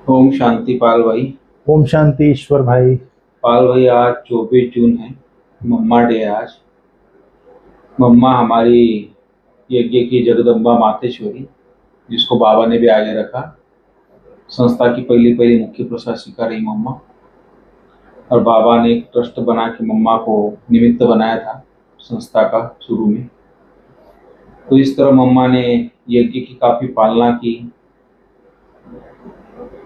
ओम शांति पाल भाई। ओम शांति ईश्वर भाई। पाल भाई, आज 24 जून है। मम्मा डे है आज। मम्मा हमारी यज्ञ की जगदम्बा मातेश्वरी, जिसको बाबा ने भी आगे रखा। संस्था की पहली पहली मुख्य प्रशासिका रही मम्मा। और बाबा ने एक ट्रस्ट बना के मम्मा को निमित्त बनाया था संस्था का शुरू में। तो इस तरह मम्मा ने यज्ञ की काफी पालना की,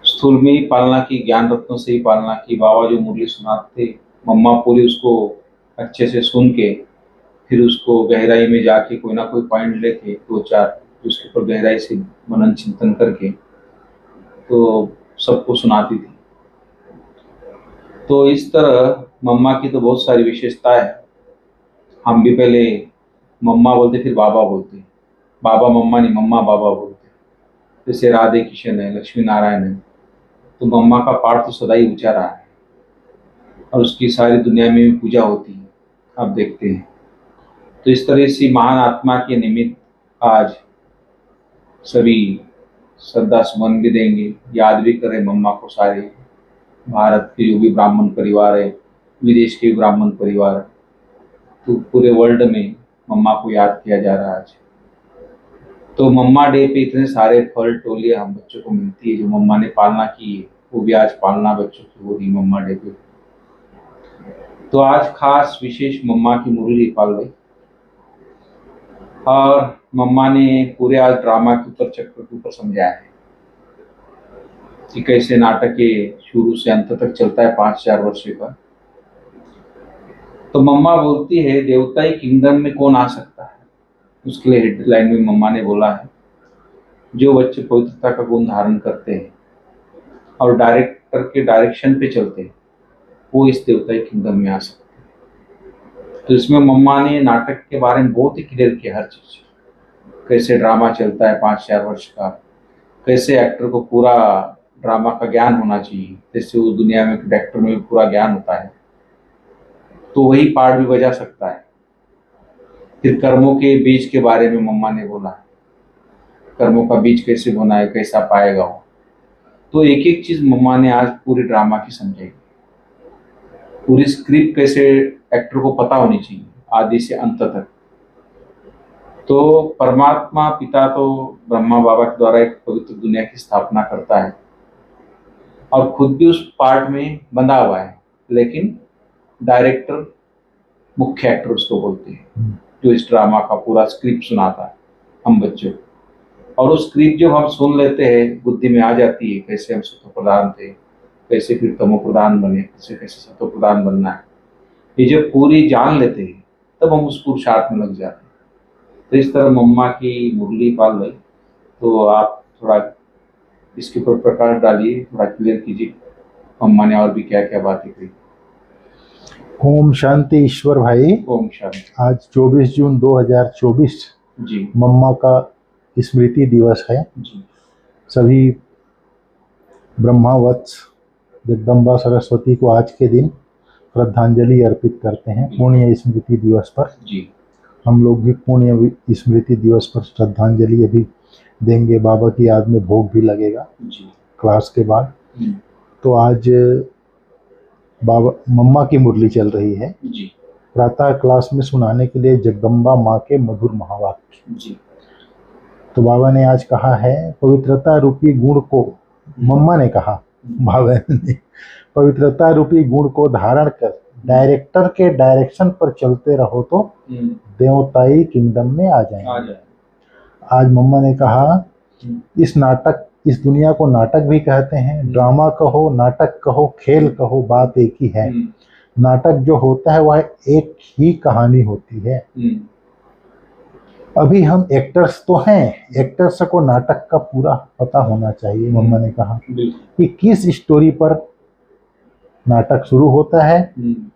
स्थूल में ही पालना की, ज्ञान रत्नों से ही पालना की। बाबा जो मुरली सुनाते थे, मम्मा पूरी उसको अच्छे से सुन के फिर उसको गहराई में जाके कोई ना कोई पॉइंट लेके दो चार उसके ऊपर गहराई से मनन चिंतन करके तो सबको सुनाती थी। तो इस तरह मम्मा की तो बहुत सारी विशेषताएं है। हम भी पहले मम्मा बोलते फिर बाबा बोलते, बाबा मम्मा नहीं मम्मा बाबा बोलते। जैसे राधे किशन है, लक्ष्मी नारायण है, तो मम्मा का पाठ तो सदा ही ऊंचा रहा है और उसकी सारी दुनिया में भी पूजा होती है, आप देखते हैं। तो इस तरह से महान आत्मा के निमित्त आज सभी श्रद्धा सुमन भी देंगे, याद भी करें मम्मा को। सारे भारत के जो भी ब्राह्मण परिवार है, विदेश के ब्राह्मण परिवार, तो पूरे वर्ल्ड में मम्मा को याद किया जा रहा है आज। तो मम्मा डे पे इतने सारे फल टोलियां हम बच्चों को मिलती है जो मम्मा ने पालना की है, वो भी आज पालना बच्चों की हो रही मम्मा डे पे। तो आज खास विशेष मम्मा की मुरली पाल गई। और मम्मा ने पूरे आज ड्रामा के ऊपर, चक्र के ऊपर समझाया है कि कैसे नाटक के शुरू से अंत तक चलता है 5,000 वर्ष का। तो मम्मा बोलती है देवताई किंगडम में कौन आ सकता है। उसके लिए हेडलाइन में मम्मा ने बोला है जो बच्चे पवित्रता का गुण धारण करते हैं और डायरेक्टर के डायरेक्शन पे चलते हैं वो इस देवताई किंगडम में आ सकते हैं। तो इसमें मम्मा ने नाटक के बारे में बहुत ही क्लियर किया हर चीज, कैसे ड्रामा चलता है 5,000 वर्ष का, कैसे एक्टर को पूरा ड्रामा का ज्ञान होना चाहिए, जैसे उस दुनिया में डायरेक्टर में भी पूरा ज्ञान होता है तो वही पार्ट भी बजा सकता है। फिर कर्मों के बीज के बारे में मम्मा ने बोला है, कर्मों का बीज कैसे बोना है, कैसा पाएगा वो। तो एक एक चीज मम्मा ने आज पूरी ड्रामा की समझाई। पूरी स्क्रिप्ट कैसे एक्टर को पता होनी चाहिए आदि से अंत तक। तो परमात्मा पिता तो ब्रह्मा बाबा के द्वारा एक पवित्र दुनिया की स्थापना करता है और खुद भी उस पार्ट में बंधा हुआ है, लेकिन डायरेक्टर, मुख्य एक्टर उसको बोलते हैं, जो इस ड्रामा का पूरा स्क्रिप्ट सुनाता है हम बच्चों को। और वो स्क्रिप्ट जब हम सुन लेते हैं बुद्धि में आ जाती है, कैसे हम सत्व प्रधान थे, कैसे फिर तमो प्रधान बने, कैसे कैसे सत्व प्रधान बनना है, ये जब पूरी जान लेते हैं तब हम उस पुरुषार्थ में लग जाते हैं। तो इस तरह मम्मा की मुरली पाल गई। तो आप थोड़ा इसके ऊपर प्रकाश डालिए, थोड़ा क्लियर कीजिए मम्मा ने और भी क्या क्या बातें कही। ओम शांति ईश्वर भाई। ओम शांति। आज 24 जून 2024 जी मम्मा का स्मृति दिवस है। जी सभी ब्रह्मावत्स जगदम्बा सरस्वती को आज के दिन श्रद्धांजलि अर्पित करते हैं पुण्य स्मृति दिवस पर। जी हम लोग भी पुण्य स्मृति दिवस पर श्रद्धांजलि अभी देंगे। बाबा की याद में भोग भी लगेगा जी। क्लास के बाद। तो आज बाबा मम्मा की मुरली चल रही है जी प्रातः क्लास में सुनाने के लिए जगदम्बा माँ के मधुर महावाक्य जी। तो बाबा ने आज कहा है पवित्रता रूपी गुण को, मम्मा ने कहा बाबा ने, पवित्रता रूपी गुण को धारण कर डायरेक्टर के डायरेक्शन पर चलते रहो तो देवताई किंगडम में आ जाएंगे। आज मम्मा ने कहा इस नाटक, इस दुनिया को नाटक भी कहते हैं। ड्रामा कहो, नाटक कहो, खेल कहो, बात एक ही है। नाटक जो होता है वह एक ही कहानी होती है। अभी हम एक्टर्स तो हैं, एक्टर्स को नाटक का पूरा पता होना चाहिए। मम्मा ने कहा कि किस स्टोरी पर नाटक शुरू होता है,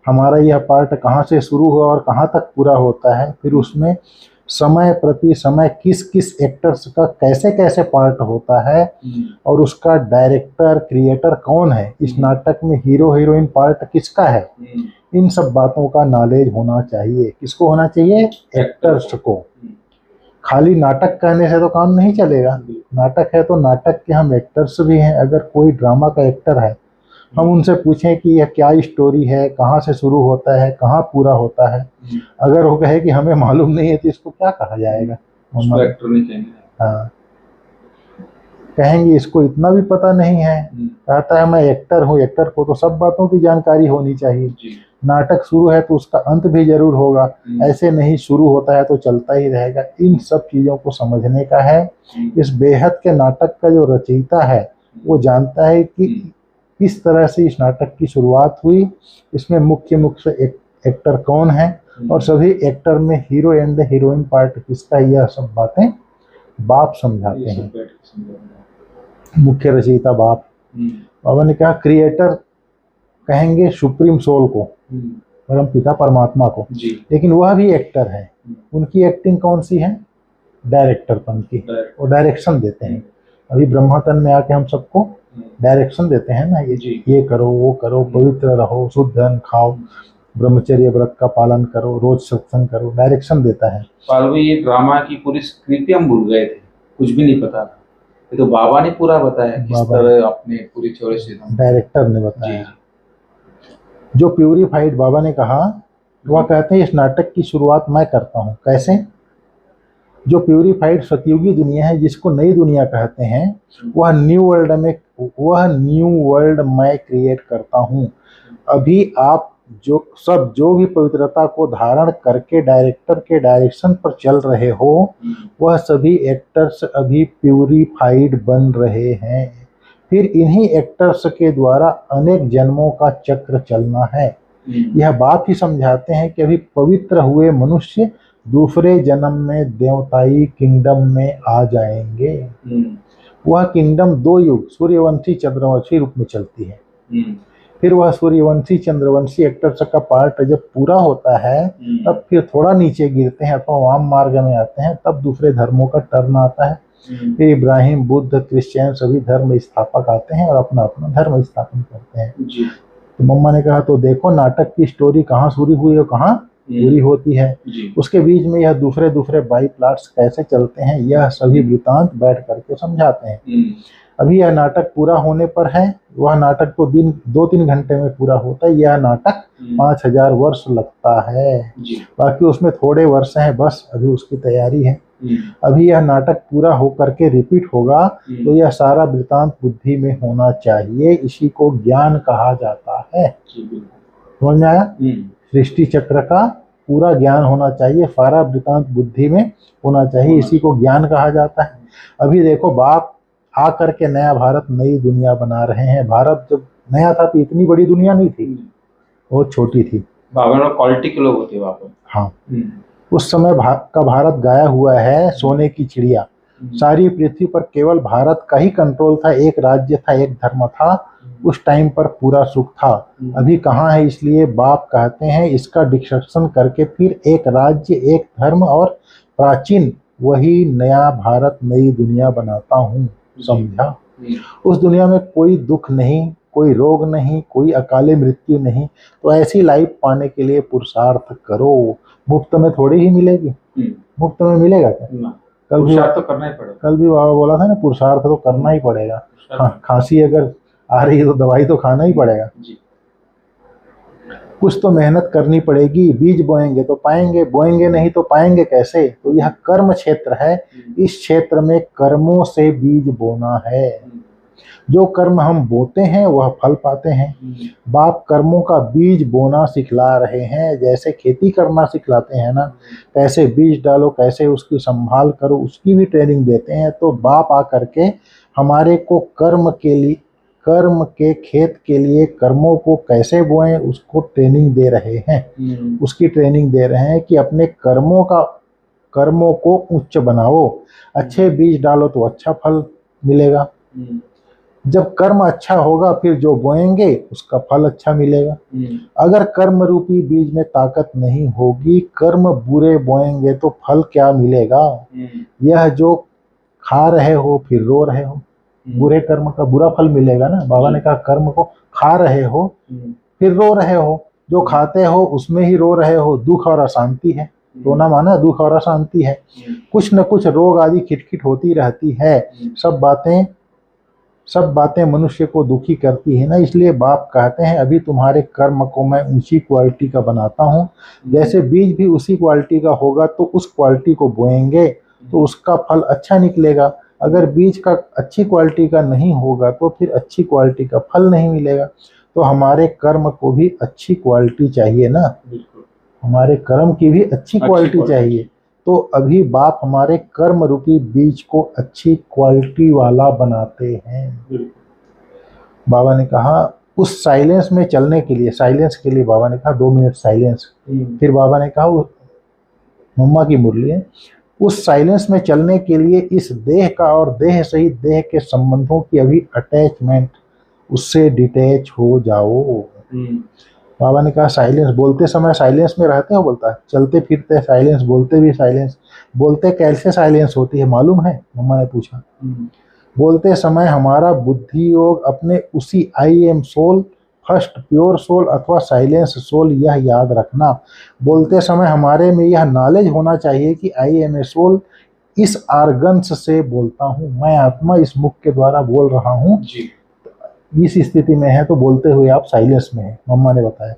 हमारा यह पार्ट कहाँ से शुरू हुआ और कहाँ तक पूरा होता है, फिर उसमें समय प्रति समय किस किस एक्टर्स का कैसे कैसे पार्ट होता है और उसका डायरेक्टर क्रिएटर कौन है, इस नाटक में हीरो हीरोइन पार्ट किसका है, इन सब बातों का नॉलेज होना चाहिए। किसको होना चाहिए? एक्टर्स को। खाली नाटक कहने से तो काम नहीं चलेगा। नाटक है तो नाटक के हम एक्टर्स भी हैं। अगर कोई ड्रामा का एक्टर है, हम उनसे पूछें कि यह क्या स्टोरी है, कहाँ से शुरू होता है, कहाँ पूरा होता है, अगर वो कहे कि हमें मालूम नहीं है तो इसको क्या कहा जाएगा? उसको एक्टर नहीं कहेंगे। हाँ, कहेंगे इसको इतना भी पता नहीं है। कहता है मैं एक्टर हूँ। एक्टर को तो सब बातों की जानकारी होनी चाहिए। नाटक शुरू है तो उसका अंत भी जरूर होगा, ऐसे नहीं शुरू होता है तो चलता ही रहेगा। इन सब चीजों को समझने का है। इस बेहद के नाटक का जो रचयिता है वो जानता है कि किस तरह से इस नाटक की शुरुआत हुई, इसमें मुख्य एक्टर कौन है, और सभी एक्टर में हीरो एंड हीरोइन पार्ट किसका, यह सब बातें बाप समझाते हैं। मुख्य रचयिता बाप। बाबा ने कहा क्रिएटर कहेंगे सुप्रीम सोल को, परम पिता परमात्मा को, लेकिन वह भी एक्टर है। उनकी एक्टिंग कौन सी है? डायरेक्टरपन की। वो डायरेक्शन देते हैं। अभी ब्रह्मतन में आके हम सबको डायरेक्शन देते हैं ना, ये करो, वो करो, पवित्र रहो, शुद्ध अन्न खाओ, ब्रह्मचर्य व्रत का पालन करो, रोज सत्संग करो, डायरेक्शन देता है। पालवी, ये ड्रामा की पूरी स्क्रिप्ट हम भूल गए थे, कुछ भी नहीं पता था। ये तो बाबा ने पूरा बताया, किस तरह अपने पूरी चौड़े से डायरेक्टर ने बताया। जो प्यूरिफाइड, बाबा ने कहा, वह कहते हैं इस नाटक की शुरुआत मैं करता हूँ। कैसे? जो प्यूरिफाइड सतयुगी दुनिया है, जिसको नई दुनिया कहते हैं, वह न्यू वर्ल्ड मैं क्रिएट करता हूँ। अभी आप जो भी पवित्रता को धारण करके डायरेक्टर के डायरेक्शन पर चल रहे हो, वह सभी एक्टर्स अभी प्यूरिफाइड बन रहे हैं। फिर इन्हीं एक्टर्स के द्वारा अनेक जन्मों का चक्र चलना है। यह बात ही समझाते हैं कि अभी पवित्र हुए मनुष्य दूसरे जन्म में देवताई किंगडम में आ जाएंगे। वह किंगडम 2 युग सूर्यवंशी चंद्रवंशी रूप में चलती है। फिर वह सूर्यवंशी चंद्रवंशी एक्टर्स का पार्ट जब पूरा होता है, तब फिर थोड़ा नीचे गिरते हैं, अथवा वाम मार्ग में आते हैं, तब दूसरे धर्मों का टर्न आता है। फिर इब्राहिम, बुद्ध, क्रिश्चियन सभी धर्म स्थापक आते हैं और अपना अपना धर्म स्थापन करते हैं। तो मम्मा ने कहा तो देखो नाटक की स्टोरी कहाँ शुरू हुई और कहाँ पूरी होती है, उसके बीच में यह दूसरे बाई प्लॉट्स कैसे चलते हैं, यह सभी वृतांत बैठ करके समझाते हैं। अभी यह नाटक पूरा होने पर है। वह नाटक तो 2-3 घंटे में पूरा होता है। यह नाटक 5000 वर्ष लगता है। बाकी उसमें थोड़े वर्ष हैं, बस अभी उसकी तैयारी है। अभी यह नाटक पूरा होकर के रिपीट होगा, तो यह सारा वृतांत बुद्धि में होना चाहिए। इसी को ज्ञान कहा जाता है। समझ में आया? सृष्टि चक्र का पूरा ज्ञान होना चाहिए, सारा वृतांत बुद्धि में होना चाहिए, इसी को ज्ञान कहा जाता है। अभी देखो बाप आकर के नया भारत, नई दुनिया बना रहे हैं। भारत जब नया था तो इतनी बड़ी दुनिया नहीं थी, बहुत छोटी थी। बाबा क्वालिटी के लोग होते वहाँ पर। हाँ, उस समय का भारत गाया हुआ है, सोने की चिड़िया। सारी पृथ्वी पर केवल भारत का ही कंट्रोल था, एक राज्य था, एक धर्म था। उस टाइम पर पूरा सुख था। अभी कहाँ है? इसलिए बाप कहते हैं इसका डिस्कशन करके फिर एक राज्य, एक धर्म और प्राचीन वही नया भारत, नई दुनिया बनाता हूँ। समझा? उस दुनिया में कोई दुख नहीं, कोई रोग नहीं, कोई अकाले मृत्यु नहीं। तो ऐसी लाइफ पाने के लिए पुरुषार्थ करो। मुफ्त में थोड़ी ही मिलेगी। मुफ्त में मिलेगा क्या? कल भी तो करना ही पड़ेगा। कल भी बाबा बोला था ना, पुरुषार्थ तो करना ही पड़ेगा। खांसी अगर आ रही है तो दवाई तो खाना ही पड़ेगा। कुछ तो मेहनत करनी पड़ेगी। बीज बोएंगे तो पाएंगे, बोएंगे नहीं तो पाएंगे कैसे? तो यह कर्म क्षेत्र है। इस क्षेत्र में कर्मों से बीज बोना है। जो कर्म हम बोते हैं वह फल पाते हैं। बाप कर्मों का बीज बोना सिखला रहे हैं, जैसे खेती करना सिखलाते हैं ना, कैसे बीज डालो, कैसे उसकी संभाल करो, उसकी भी ट्रेनिंग देते हैं। तो बाप आकर के हमारे को कर्म के खेत के लिए कर्मों को कैसे बोएं उसको ट्रेनिंग दे रहे हैं। उसकी ट्रेनिंग दे रहे हैं कि अपने कर्मों को उच्च बनाओ। अच्छे बीज डालो तो अच्छा फल मिलेगा। जब कर्म अच्छा होगा फिर जो बोएंगे उसका फल अच्छा मिलेगा। अगर कर्म रूपी बीज में ताकत नहीं होगी, कर्म बुरे बोएंगे तो फल क्या मिलेगा? यह जो खा रहे हो फिर रो रहे हो, बुरे कर्म का बुरा फल मिलेगा ना। बाबा ने कहा कर्म को खा रहे हो फिर रो रहे हो, जो खाते हो उसमें ही रो रहे हो, दुख और अशांति है। रोना माना दुख और अशांति है। कुछ न कुछ रोग आदि खिटखिट होती रहती है। सब बातें मनुष्य को दुखी करती है ना। इसलिए बाप कहते हैं अभी तुम्हारे कर्म को मैं ऊंची क्वालिटी का बनाता हूँ। जैसे बीज भी उसी क्वालिटी का होगा तो उस क्वालिटी को बोएंगे तो उसका फल अच्छा निकलेगा। अगर बीज का अच्छी क्वालिटी का नहीं होगा तो फिर अच्छी क्वालिटी का फल नहीं मिलेगा। तो हमारे कर्म को भी अच्छी क्वालिटी चाहिए ना, हमारे कर्म की भी अच्छी क्वालिटी चाहिए। तो अभी बाप हमारे कर्म रूपी बीज को अच्छी क्वालिटी वाला बनाते हैं। बाबा ने कहा उस साइलेंस में चलने के लिए, साइलेंस के लिए बाबा ने कहा 2 मिनट साइलेंस। फिर बाबा ने कहा मम्मा की मुरली है, उस साइलेंस में चलने के लिए इस देह का और देह सहित देह के संबंधों की अभी अटैचमेंट, उससे डिटैच हो जाओ। बाबा ने कहा साइलेंस, बोलते समय साइलेंस में रहते हो, बोलता है चलते फिरते साइलेंस, बोलते भी साइलेंस। बोलते कैसे साइलेंस होती है मालूम है? मम्मा ने पूछा। बोलते समय हमारा बुद्धि योग अपने उसी I am soul, first pure soul अथवा साइलेंस सोल, यह याद रखना। बोलते समय हमारे में यह नॉलेज होना चाहिए कि आई एम ए सोल, इस आर्गन्स से बोलता हूँ, मैं आत्मा इस मुख के द्वारा बोल रहा हूँ। इस स्थिति में है तो बोलते हुए आप साइलेंस में है, मम्मा ने बताया।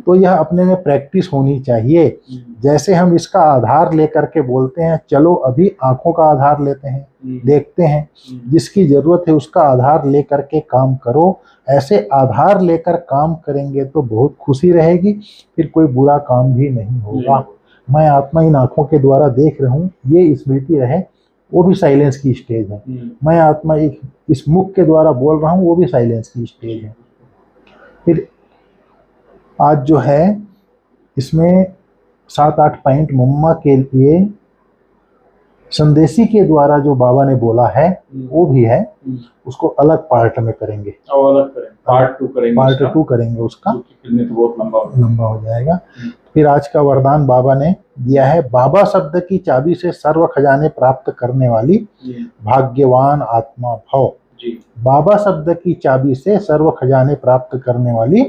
तो यह अपने में प्रैक्टिस होनी चाहिए। जैसे हम इसका आधार लेकर के बोलते हैं, चलो अभी आंखों का आधार लेते हैं, देखते हैं, जिसकी जरूरत है उसका आधार लेकर के काम करो। ऐसे आधार लेकर काम करेंगे तो बहुत खुशी रहेगी, फिर कोई बुरा काम भी नहीं होगा। मैं आत्मा इन आंखों के द्वारा देख रहा हूँ, ये स्मृति रहे, वो भी साइलेंस की स्टेज है। मैं आत्मा एक इस मुख के द्वारा बोल रहा हूँ, वो भी साइलेंस की स्टेज है। फिर आज जो है इसमें 7-8 पॉइंट मम्मा के लिए संदेशी के द्वारा जो बाबा ने बोला है वो भी है, उसको अलग पार्ट में करेंगे, अलग करेंगे, पार्ट 2 करेंगे उसका, तो बहुत लंबा हो जाएगा। फिर आज का वरदान बाबा ने दिया है, बाबा शब्द की चाबी से सर्व खजाने प्राप्त करने वाली भाग्यवान आत्मा भव। बाबा शब्द की चाबी से सर्व खजाने प्राप्त करने वाली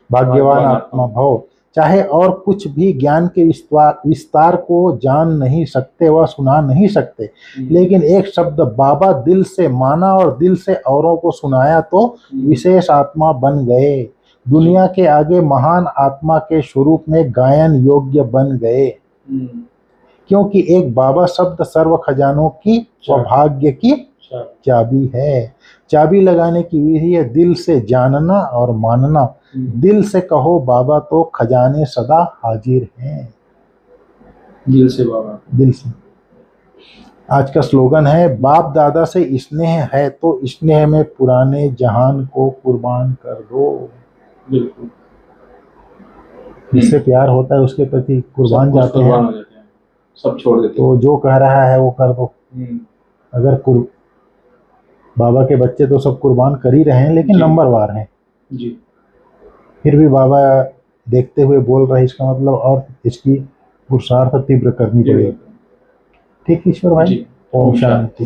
भाग्यवान आत्मा भव। चाहे और कुछ भी ज्ञान के विस्तार को जान नहीं सकते व सुना नहीं सकते, लेकिन एक शब्द बाबा दिल से माना और दिल से औरों को सुनाया तो विशेष आत्मा बन गए। दुनिया के आगे महान आत्मा के स्वरूप में गायन योग्य बन गए, क्योंकि एक बाबा शब्द सर्व खजानों की व भाग्य की चाबी है। चाबी लगाने की विधि है दिल से जानना और मानना। दिल से कहो बाबा तो खजाने सदा हाजिर हैं। दिल से बाबा, दिल से। आज का स्लोगन है, बाप दादा से स्नेह है तो स्नेह में पुराने जहान को कुर्बान कर दो। बिल्कुल, जिससे प्यार होता है उसके प्रति कुर्बान जाते हैं, सब छोड़ देते। तो जो कह रहा है वो कर दो। अगर बाबा के बच्चे तो सब कुर्बान कर ही रहे हैं, लेकिन नंबरवार हैं जी। फिर भी बाबा देखते हुए बोल रहे हैं, इसका मतलब और इसकी पुरुषार्थ तीव्र करनी पड़ेगी। ठीक ईश्वर भाई, ओम शांति।